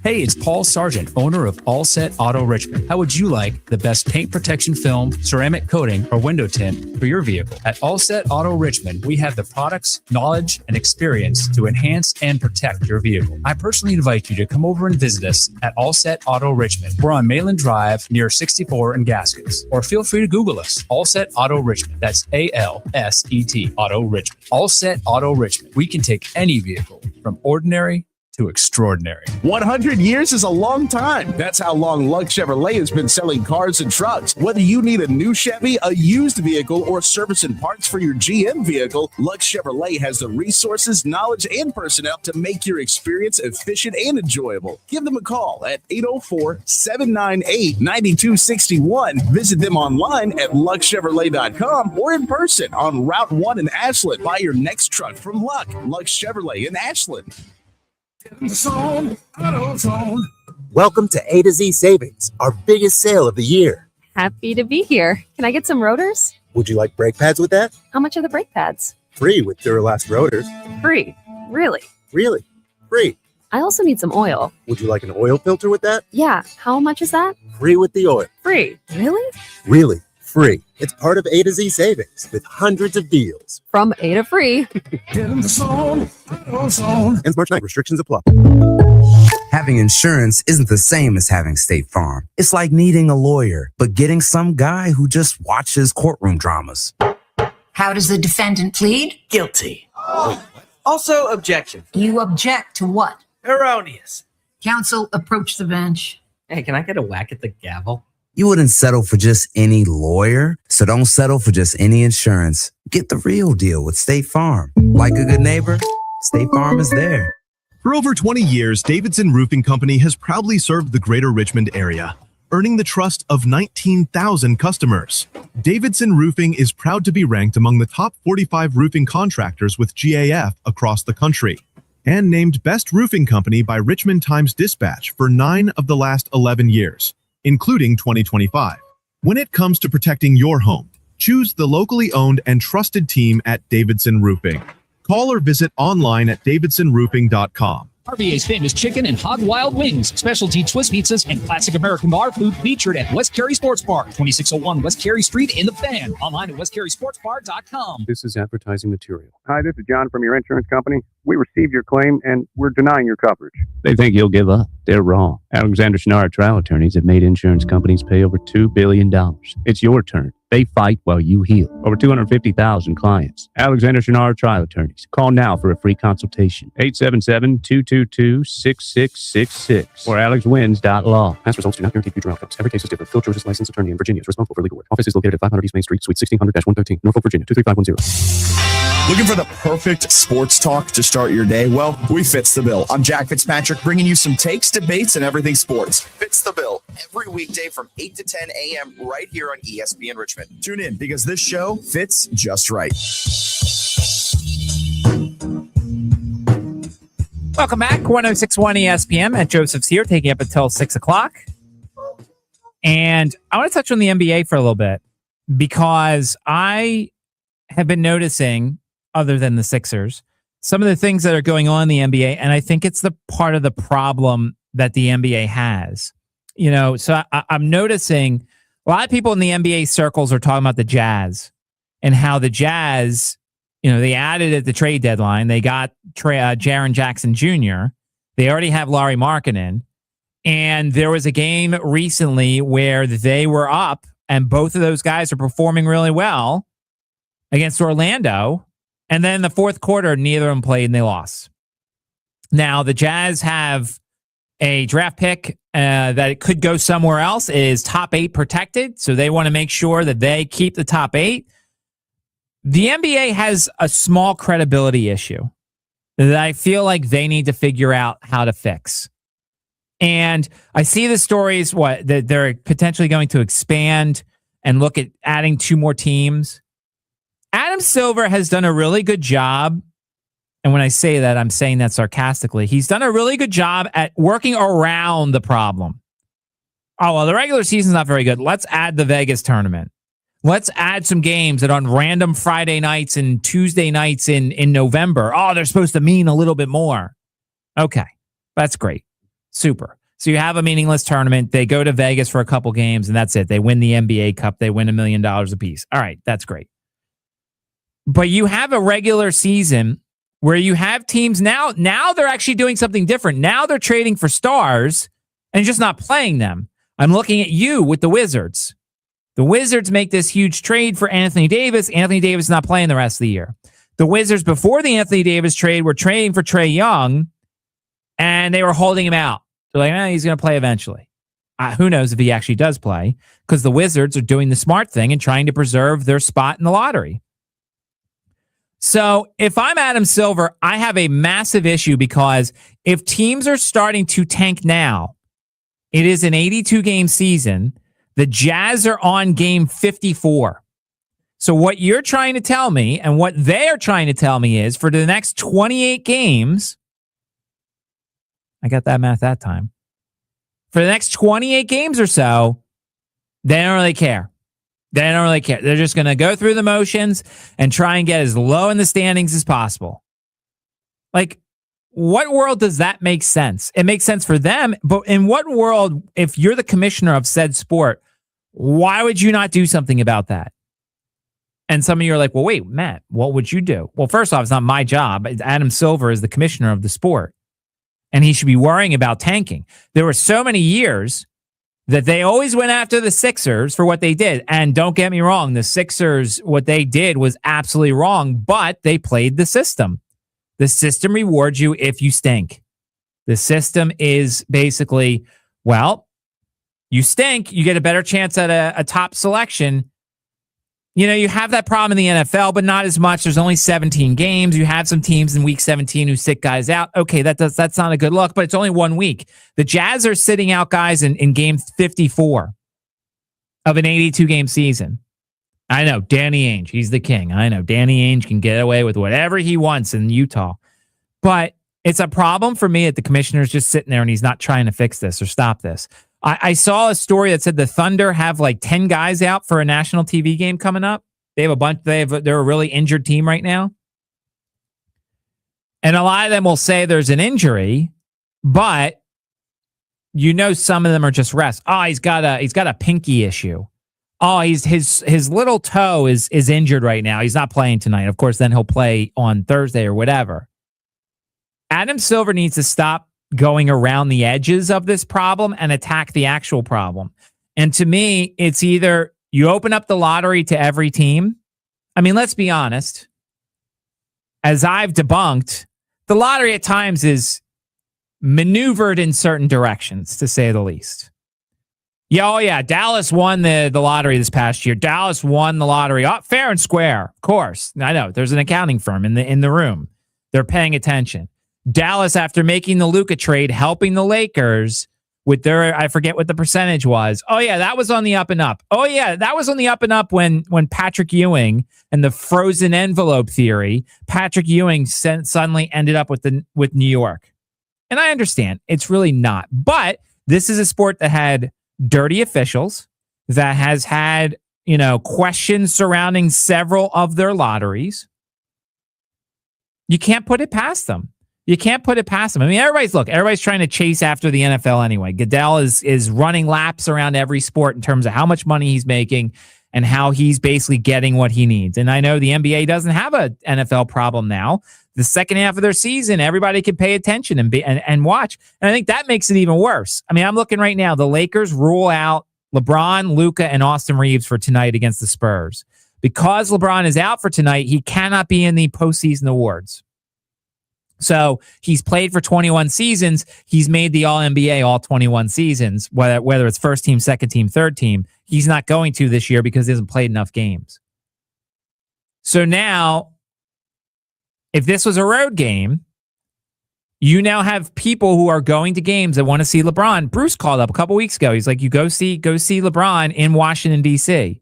Hey, it's Paul Sargent, owner of All Set Auto Richmond. How would you like the best paint protection film, ceramic coating, or window tint for your vehicle? At All Set Auto Richmond, we have the products, knowledge, and experience to enhance and protect your vehicle. I personally invite you to come over and visit us at All Set Auto Richmond. We're on Mayland Drive near 64 and Gaskins. Or feel free to Google us, All Set Auto Richmond. That's ALSET Auto Richmond. All Set Auto Richmond. We can take any vehicle from ordinary to extraordinary. 100 years is a long time. That's how long Lux Chevrolet has been selling cars and trucks. Whether you need a new Chevy, a used vehicle, or service and parts for your GM vehicle, Lux Chevrolet has the resources, knowledge, and personnel to make your experience efficient and enjoyable. Give them a call at 804-798-9261. Visit them online at luxchevrolet.com or in person on Route 1 in Ashland. Buy your next truck from Lux Chevrolet in Ashland. Welcome to A to Z Savings, our biggest sale of the year. Happy to be here. Can I get some rotors? Would you like brake pads with that? How much are the brake pads? Free with Duralast rotors. Free. Really? Really? Free. I also need some oil. Would you like an oil filter with that? Yeah. How much is that? Free with the oil. Free. Really? Really? Free. It's part of A to Z Savings with hundreds of deals. From A to free. Get in the zone. Ends March 9th. Restrictions apply. Having insurance isn't the same as having State Farm. It's like needing a lawyer, but getting some guy who just watches courtroom dramas. How does the defendant plead? Guilty. Also, objection. You object to what? Erroneous. Counsel, approach the bench. Hey, can I get a whack at the gavel? You wouldn't settle for just any lawyer, so don't settle for just any insurance. Get the real deal with State Farm. Like a good neighbor, State Farm is there. For over 20 years, Davidson Roofing Company has proudly served the greater Richmond area, earning the trust of 19,000 customers. Davidson Roofing is proud to be ranked among the top 45 roofing contractors with GAF across the country, and named Best Roofing Company by Richmond Times-Dispatch for 9 of the last 11 years. Including 2025. When it comes to protecting your home, choose the locally owned and trusted team at Davidson Roofing. Call or visit online at davidsonroofing.com. RVA's famous chicken and hot wild wings, specialty Swiss pizzas, and classic American bar food featured at West Cary Sports Bar, 2601 West Cary Street in the Fan. Online at westcarysportsbar.com. This is advertising material. Hi, this is John from your insurance company. We received your claim and we're denying your coverage. They think you'll give up. They're wrong. Alexander Schnarr trial attorneys have made insurance companies pay over $2 billion. It's your turn. They fight while you heal. Over 250,000 clients. Alexander Schnarr trial attorneys. Call now for a free consultation. 877-222-6666 or alexwins.law. Past results do not guarantee future outcomes. Every case is different. Phil George's licensed attorney in Virginia is responsible for legal work. Office is located at 500 East Main Street, Suite 1600-113, Norfolk, Virginia, 23510. Looking for the perfect sports talk to start your day? Well, we fits the bill. I'm Jack Fitzpatrick, bringing you some takes, debates, and everything sports. Fits the bill every weekday from 8 to 10 a.m. right here on ESPN Richmond. Tune in because this show fits just right. Welcome back. 106.1 ESPN. Matt Joseph's here, taking up until 6 o'clock. And I want to touch on the NBA for a little bit because I have been noticing, other than the Sixers, some of the things that are going on in the NBA, and I think it's the part of the problem that the NBA has. You know, so I'm noticing a lot of people in the NBA circles are talking about the Jazz and how the Jazz, you know, they added at the trade deadline. They got Jaren Jackson Jr. They already have Lauri Markkanen. And there was a game recently where they were up, and both of those guys are performing really well against Orlando. And then in the fourth quarter, neither of them played and they lost. Now, the Jazz have a draft pick that it could go somewhere else. It is top 8 protected, so they want to make sure that they keep the top 8. The NBA has a small credibility issue that I feel like they need to figure out how to fix. And I see the stories, that they're potentially going to expand and look at adding 2 more teams. Adam Silver has done a really good job. And when I say that, I'm saying that sarcastically. He's done a really good job at working around the problem. Oh, well, the regular season's not very good. Let's add the Vegas tournament. Let's add some games that on random Friday nights and Tuesday nights in November. Oh, they're supposed to mean a little bit more. Okay, that's great. Super. So you have a meaningless tournament. They go to Vegas for a couple games, and that's it. They win the NBA Cup. They win $1 million apiece. All right, that's great. But you have a regular season where you have teams now they're actually doing something different. Now they're trading for stars and just not playing them. I'm looking at you with the Wizards. The Wizards make this huge trade for Anthony Davis. Anthony Davis is not playing the rest of the year. The Wizards, before the Anthony Davis trade, were trading for Trae Young, and they were holding him out. They're like, he's going to play eventually. Who knows if he actually does play, because the Wizards are doing the smart thing and trying to preserve their spot in the lottery. So if I'm Adam Silver, I have a massive issue, because if teams are starting to tank now, it is an 82-game season. The Jazz are on game 54. So what you're trying to tell me and what they are trying to tell me is for the next 28 games, I got that math that time. For the next 28 games or so, they don't really care. They don't really care. They're just going to go through the motions and try and get as low in the standings as possible. Like, what world does that make sense? It makes sense for them, but in what world, if you're the commissioner of said sport, why would you not do something about that? And some of you are like, well, wait, Matt, what would you do? Well, first off, it's not my job. Adam Silver is the commissioner of the sport, and he should be worrying about tanking. There were so many years that they always went after the Sixers for what they did. And don't get me wrong, the Sixers, what they did was absolutely wrong, but they played the system. The system rewards you if you stink. The system is basically, well, you stink, you get a better chance at a top selection. You know, you have that problem in the NFL, but not as much. There's only 17 games. You have some teams in week 17 who sit guys out. Okay, that's not a good look, but it's only 1 week. The Jazz are sitting out guys in game 54 of an 82-game season. I know, Danny Ainge, he's the king. I know, Danny Ainge can get away with whatever he wants in Utah. But it's a problem for me that the commissioner's just sitting there and he's not trying to fix this or stop this. I saw a story that said the Thunder have like 10 guys out for a national TV game coming up. They have a bunch. They're a really injured team right now. And a lot of them will say there's an injury, but you know some of them are just rest. Oh, he's got a pinky issue. Oh, his little toe is injured right now. He's not playing tonight. Of course, then he'll play on Thursday or whatever. Adam Silver needs to stop going around the edges of this problem and attack the actual problem. And to me, it's either you open up the lottery to every team. I mean, let's be honest. As I've debunked, the lottery at times is maneuvered in certain directions, to say the least. Yeah, oh yeah, Dallas won the lottery this past year. Dallas won the lottery. Oh, fair and square, of course. I know, there's an accounting firm in the room. They're paying attention. Dallas, after making the Luka trade, helping the Lakers with their, I forget what the percentage was. Oh yeah, that was on the up and up. Oh yeah, that was on the up and up when Patrick Ewing and the frozen envelope theory, Patrick Ewing suddenly ended up with New York. And I understand, it's really not. But this is a sport that had dirty officials, that has had, questions surrounding several of their lotteries. You can't put it past them. You can't put it past them. I mean, everybody's trying to chase after the NFL anyway. Goodell is running laps around every sport in terms of how much money he's making and how he's basically getting what he needs. And I know the NBA doesn't have an NFL problem now. The second half of their season, everybody can pay attention and watch. And I think that makes it even worse. I mean, I'm looking right now. The Lakers rule out LeBron, Luka, and Austin Reeves for tonight against the Spurs. Because LeBron is out for tonight, he cannot be in the postseason awards. So he's played for 21 seasons. He's made the All-NBA all 21 seasons, whether it's first team, second team, third team. He's not going to this year because he hasn't played enough games. So now, if this was a road game, you now have people who are going to games that want to see LeBron. Bruce called up a couple weeks ago. He's like, you go see LeBron in Washington, D.C.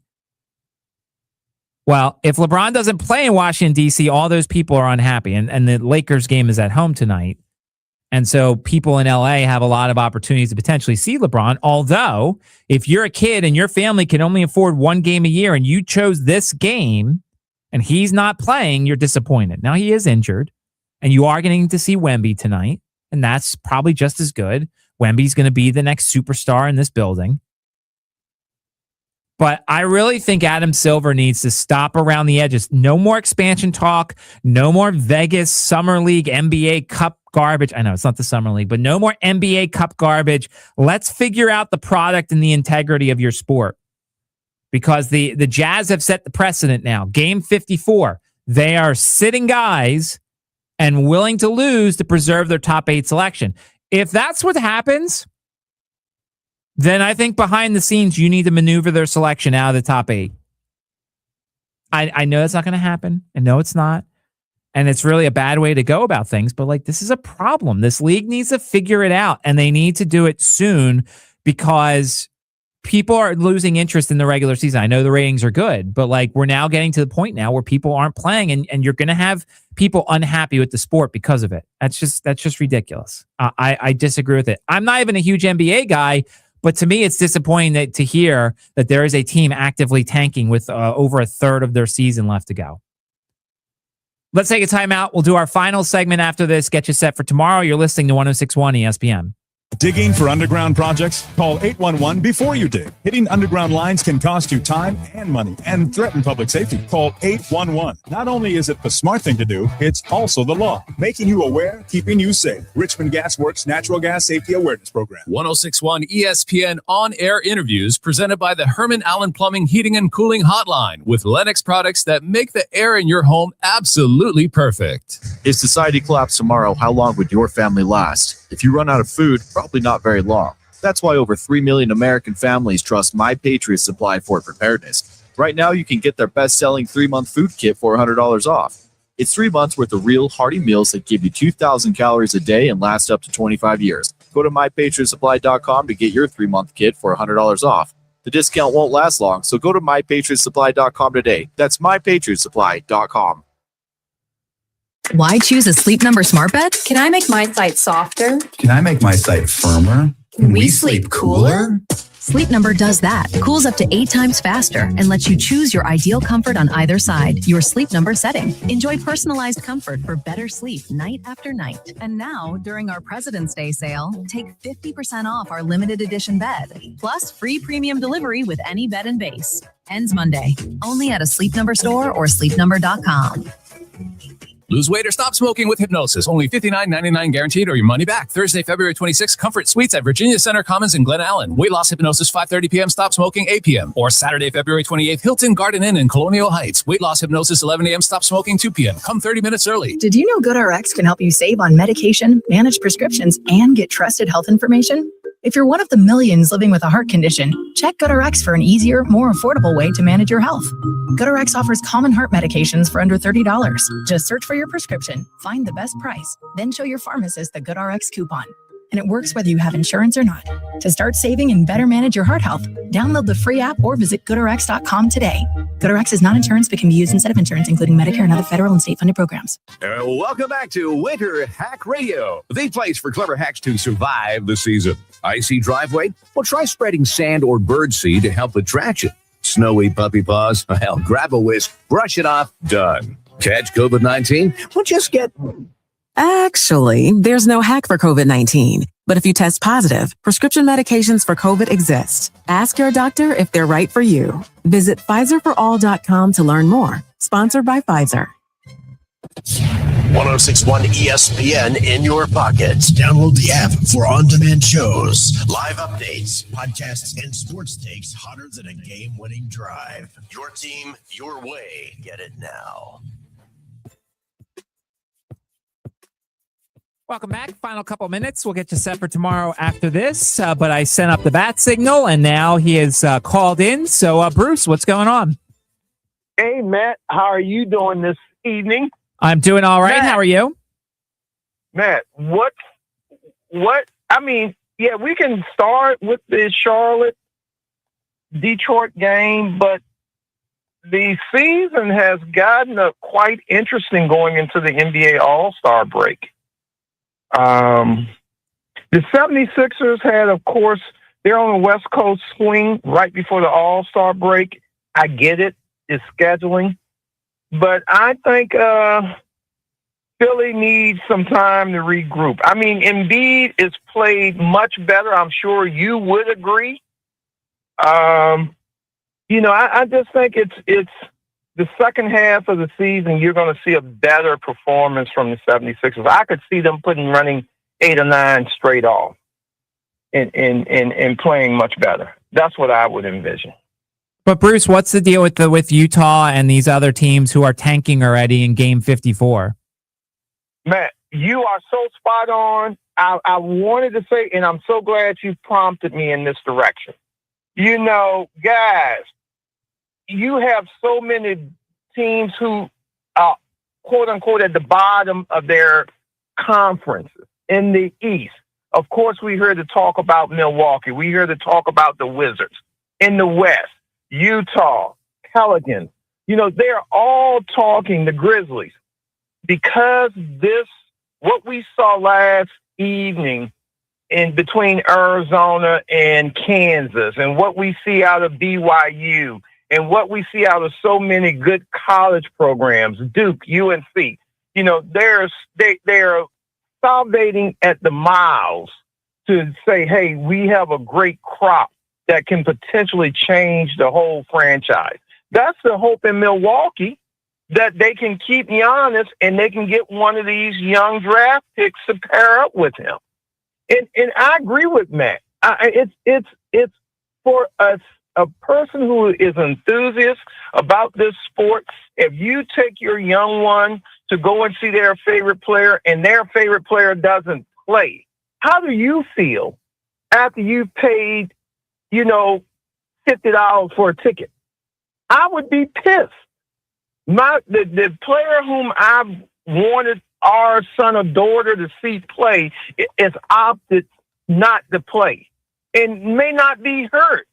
Well, if LeBron doesn't play in Washington, D.C., all those people are unhappy. And the Lakers game is at home tonight. And so people in LA have a lot of opportunities to potentially see LeBron. Although, if you're a kid and your family can only afford one game a year and you chose this game and he's not playing, you're disappointed. Now, he is injured, and you are getting to see Wemby tonight, and that's probably just as good. Wemby's going to be the next superstar in this building. But I really think Adam Silver needs to stop around the edges. No more expansion talk. No more Vegas Summer League NBA Cup garbage. I know it's not the Summer League, but no more NBA Cup garbage. Let's figure out the product and the integrity of your sport. Because the Jazz have set the precedent now. Game 54. They are sitting guys and willing to lose to preserve their top 8 selection. If that's what happens, then I think behind the scenes, you need to maneuver their selection out of the top 8. I know that's not going to happen. I know it's not. And it's really a bad way to go about things. But like, this is a problem. This league needs to figure it out. And they need to do it soon because people are losing interest in the regular season. I know the ratings are good, but like, we're now getting to the point now where people aren't playing, and you're going to have people unhappy with the sport because of it. That's just ridiculous. I disagree with it. I'm not even a huge NBA guy, but to me, it's disappointing to hear that there is a team actively tanking with over a third of their season left to go. Let's take a timeout. We'll do our final segment after this. Get you set for tomorrow. You're listening to 106.1 ESPN. Digging for underground projects? Call 811 before you dig. Hitting underground lines can cost you time and money and threaten public safety. Call 811. Not only is it the smart thing to do, it's also the law. Making you aware, keeping you safe. Richmond Gas Works Natural Gas Safety Awareness Program. 106.1 ESPN on-air interviews presented by the Herman Allen Plumbing Heating and Cooling Hotline with Lennox products that make the air in your home absolutely perfect. If society collapsed tomorrow, how long would your family last? If you run out of food, probably not very long. That's why over 3 million American families trust My Patriot Supply for preparedness. Right now, you can get their best-selling 3-month food kit for $100 off. It's 3 months worth of real, hearty meals that give you 2,000 calories a day and last up to 25 years. Go to MyPatriotSupply.com to get your 3-month kit for $100 off. The discount won't last long, so go to MyPatriotSupply.com today. That's MyPatriotSupply.com. Why choose a Sleep Number smart bed? Can I make my site softer? Can I make my site firmer? Can we sleep cooler? Sleep Number does that. Cools up to 8 times faster and lets you choose your ideal comfort on either side. Your Sleep Number setting. Enjoy personalized comfort for better sleep night after night. And now, during our President's Day sale, take 50% off our limited edition bed. Plus, free premium delivery with any bed and base. Ends Monday. Only at a Sleep Number store or sleepnumber.com. Lose weight or stop smoking with hypnosis. Only $59.99 guaranteed or your money back. Thursday, February 26th, Comfort Suites at Virginia Center Commons in Glen Allen. Weight loss hypnosis 5:30 p.m. Stop smoking 8 p.m. Or Saturday, February 28th, Hilton Garden Inn in Colonial Heights. Weight loss hypnosis 11 a.m. Stop smoking 2 p.m. Come 30 minutes early. Did you know GoodRx can help you save on medication, manage prescriptions, and get trusted health information? If you're one of the millions living with a heart condition, check GoodRx for an easier, more affordable way to manage your health. GoodRx offers common heart medications for under $30. Just search for your prescription, find the best price, then show your pharmacist the GoodRx coupon. And it works whether you have insurance or not. To start saving and better manage your heart health, download the free app or visit GoodRx.com today. GoodRx is not insurance but can be used instead of insurance, including Medicare and other federal and state-funded programs. Welcome back to Winter Hack Radio, the place for clever hacks to survive the season. Icy driveway? Well, try spreading sand or birdseed to help with traction. Snowy puppy paws? Well, grab a whisk, brush it off, done. Catch COVID-19? Well, just get... Actually, there's no hack for COVID-19. But if you test positive, prescription medications for COVID exist. Ask your doctor if they're right for you. Visit PfizerForAll.com to learn more. Sponsored by Pfizer. 1061 ESPN in your pockets. Download the app for on-demand shows, live updates, podcasts, and sports takes hotter than a game-winning drive. Your team, your way. Get it now. Welcome back. Final couple minutes. We'll get you set for tomorrow after this. But I sent up the bat signal, and now he is called in. So, Bruce, what's going on? Hey, Matt. How are you doing this evening? I'm doing all right. Matt, how are you? Matt, I mean, yeah, we can start with the Charlotte-Detroit game, but the season has gotten quite interesting going into the NBA All-Star break. The 76ers had, of course, they're on the West Coast swing right before the All-Star break. I get it. It's scheduling. But I think Philly needs some time to regroup. I mean, Embiid is played much better. I'm sure you would agree. I just think it's the second half of the season, you're going to see a better performance from the 76ers. I could see them running 8 or 9 straight off and playing much better. That's what I would envision. But Bruce, what's the deal with Utah and these other teams who are tanking already in Game 54? Matt, you are so spot on. I wanted to say, and I'm so glad you prompted me in this direction. Guys, you have so many teams who are, quote unquote, at the bottom of their conferences in the East. Of course, we heard to talk about Milwaukee. We heard to talk about the Wizards. In the West, Utah, Pelicans. They're all talking, the Grizzlies, because what we saw last evening in between Arizona and Kansas, and what we see out of BYU, and what we see out of so many good college programs, Duke, UNC, they're salivating at the mouths to say, hey, we have a great crop that can potentially change the whole franchise. That's the hope in Milwaukee, that they can keep Giannis and they can get one of these young draft picks to pair up with him. And I agree with Matt. It's for a person who is enthusiast about this sport. If you take your young one to go and see their favorite player and their favorite player doesn't play, how do you feel after you've paid, $50 for a ticket? I would be pissed. The player whom I've wanted our son or daughter to see play is opted not to play and may not be hurt,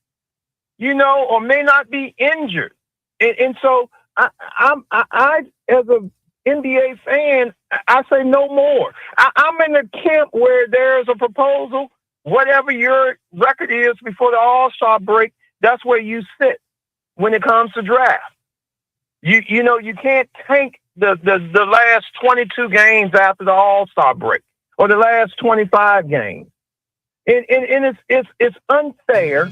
or may not be injured. And so I as a NBA fan, I say no more. I'm in a camp where there's a proposal. Whatever your record is before the All-Star break, that's where you sit when it comes to draft. You can't tank the last 22 games after the All-Star break or the last 25 games. And it's unfair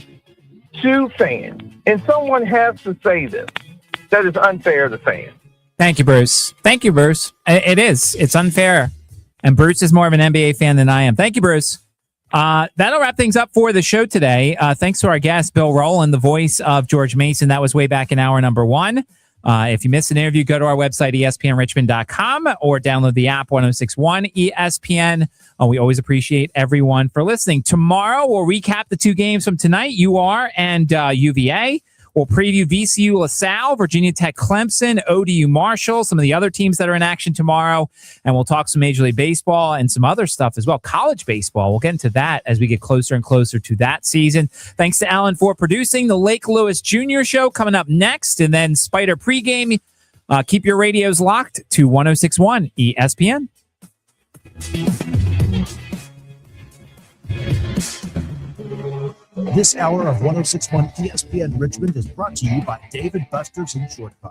to fans. And someone has to say this, that it's unfair to fans. Thank you, Bruce. It is. It's unfair. And Bruce is more of an NBA fan than I am. Thank you, Bruce. That'll wrap things up for the show today. Thanks to our guest, Bill Rowland, the voice of George Mason. That was way back in hour number 1. If you missed an interview, go to our website, espnrichmond.com, or download the app 1061 ESPN. We always appreciate everyone for listening. Tomorrow, we'll recap the 2 games from tonight, UR and UVA. We'll preview VCU LaSalle, Virginia Tech Clemson, ODU Marshall, some of the other teams that are in action tomorrow. And we'll talk some Major League Baseball and some other stuff as well. College baseball. We'll get into that as we get closer and closer to that season. Thanks to Alan for producing the Lake Lewis Jr. Show coming up next. And then Spider pregame. Keep your radios locked to 1061 ESPN. This hour of 1061 ESPN Richmond is brought to you by David Buster's and Short Pump.